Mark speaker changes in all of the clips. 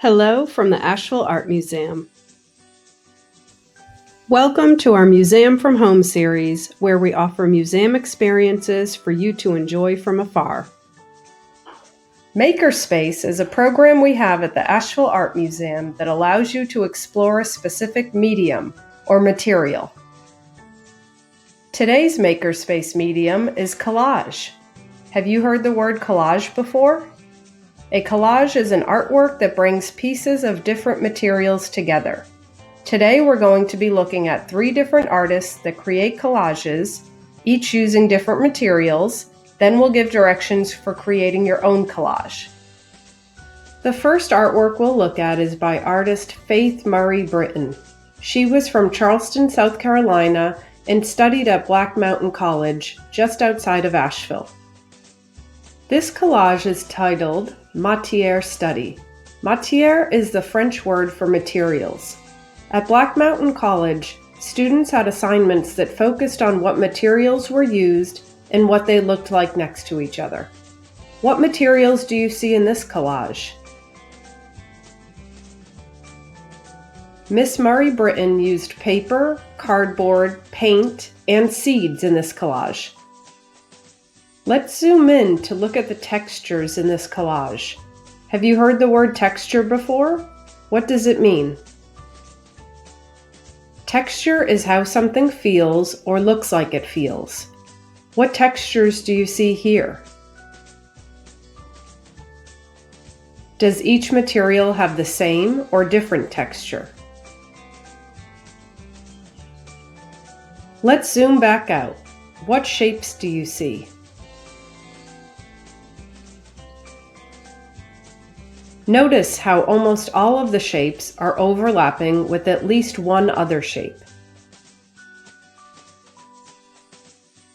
Speaker 1: Hello from the Asheville Art Museum. Welcome to our Museum from Home series, where we offer museum experiences for you to enjoy from afar. MakerSpace is a program we have at the Asheville Art Museum that allows you to explore a specific medium or material. Today's MakerSpace medium is collage. Have you heard the word collage before? A collage is an artwork that brings pieces of different materials together. Today we're going to be looking at 3 different artists that create collages, each using different materials. Then we'll give directions for creating your own collage. The first artwork we'll look at is by artist Faith Murray Britton. She was from Charleston, South Carolina, and studied at Black Mountain College, just outside of Asheville. This collage is titled Matière Study. Matière is the French word for materials. At Black Mountain College, students had assignments that focused on what materials were used and what they looked like next to each other. What materials do you see in this collage? Miss Murray Britton used paper, cardboard, paint, and seeds in this collage. Let's zoom in to look at the textures in this collage. Have you heard the word texture before? What does it mean? Texture is how something feels or looks like it feels. What textures do you see here? Does each material have the same or different texture? Let's zoom back out. What shapes do you see? Notice how almost all of the shapes are overlapping with at least one other shape.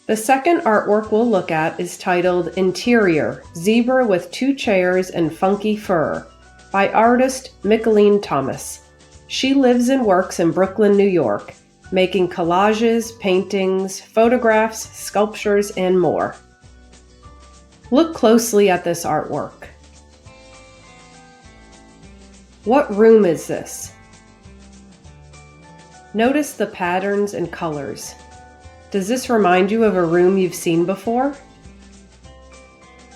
Speaker 1: The second artwork we'll look at is titled Interior, Zebra with 2 Chairs and Funky Fur by artist Micheline Thomas. She lives and works in Brooklyn, New York, making collages, paintings, photographs, sculptures, and more. Look closely at this artwork. What room is this? Notice the patterns and colors. Does this remind you of a room you've seen before?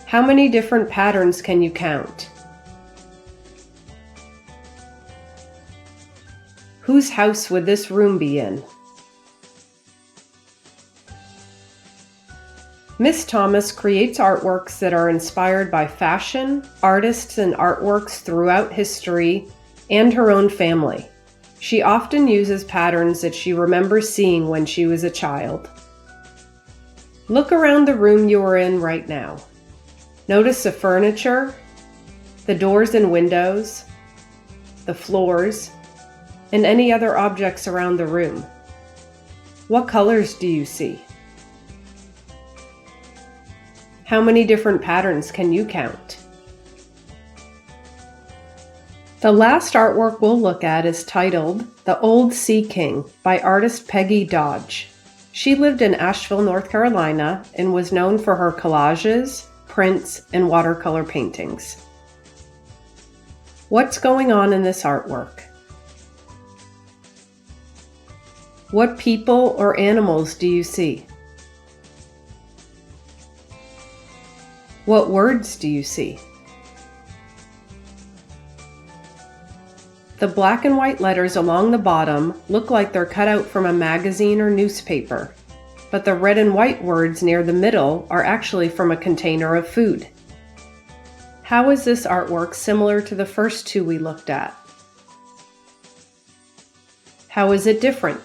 Speaker 1: How many different patterns can you count? Whose house would this room be in? Miss Thomas creates artworks that are inspired by fashion, artists, and artworks throughout history, and her own family. She often uses patterns that she remembers seeing when she was a child. Look around the room you are in right now. Notice the furniture, the doors and windows, the floors, and any other objects around the room. What colors do you see? How many different patterns can you count? The last artwork we'll look at is titled The Old Sea King by artist Peggy Dodge. She lived in Asheville, North Carolina, and was known for her collages, prints, and watercolor paintings. What's going on in this artwork? What people or animals do you see? What words do you see? The black and white letters along the bottom look like they're cut out from a magazine or newspaper, but the red and white words near the middle are actually from a container of food. How is this artwork similar to the first 2 we looked at? How is it different?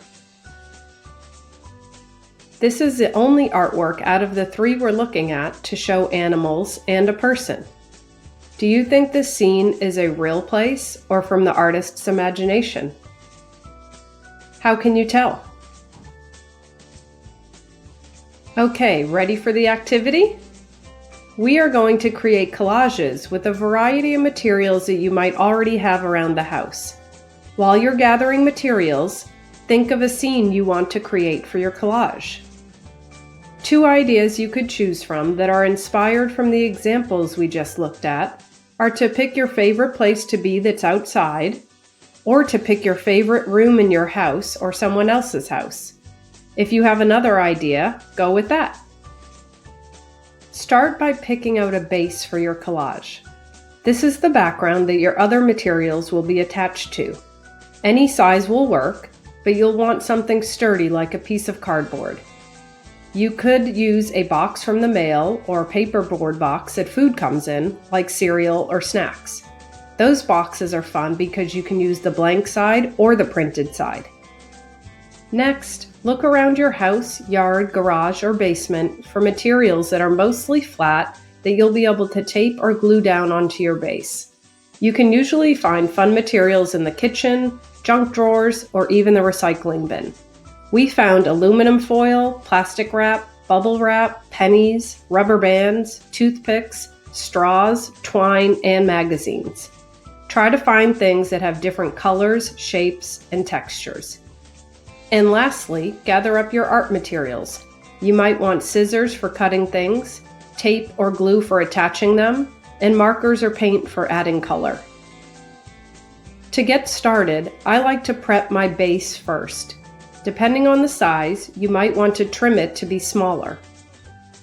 Speaker 1: This is the only artwork out of the 3 we're looking at to show animals and a person. Do you think this scene is a real place or from the artist's imagination? How can you tell? Okay, ready for the activity? We are going to create collages with a variety of materials that you might already have around the house. While you're gathering materials, think of a scene you want to create for your collage. 2 ideas you could choose from that are inspired from the examples we just looked at are to pick your favorite place to be that's outside, or to pick your favorite room in your house or someone else's house. If you have another idea, go with that. Start by picking out a base for your collage. This is the background that your other materials will be attached to. Any size will work, but you'll want something sturdy like a piece of cardboard. You could use a box from the mail or a paperboard box that food comes in, like cereal or snacks. Those boxes are fun because you can use the blank side or the printed side. Next, look around your house, yard, garage, or basement for materials that are mostly flat that you'll be able to tape or glue down onto your base. You can usually find fun materials in the kitchen, junk drawers, or even the recycling bin. We found aluminum foil, plastic wrap, bubble wrap, pennies, rubber bands, toothpicks, straws, twine, and magazines. Try to find things that have different colors, shapes, and textures. And lastly, gather up your art materials. You might want scissors for cutting things, tape or glue for attaching them, and markers or paint for adding color. To get started, I like to prep my base first. Depending on the size, you might want to trim it to be smaller.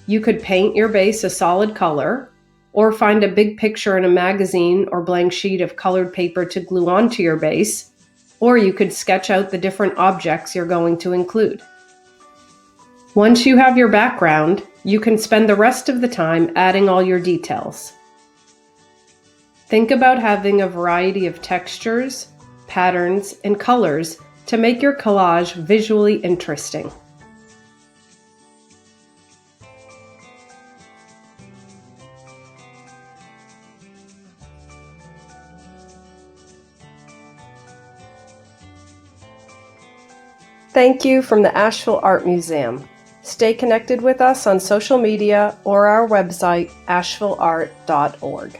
Speaker 1: You could paint your base a solid color, or find a big picture in a magazine or blank sheet of colored paper to glue onto your base, or you could sketch out the different objects you're going to include. Once you have your background, you can spend the rest of the time adding all your details. Think about having a variety of textures, patterns, and colors to make your collage visually interesting. Thank you from the Asheville Art Museum. Stay connected with us on social media or our website, ashevilleart.org.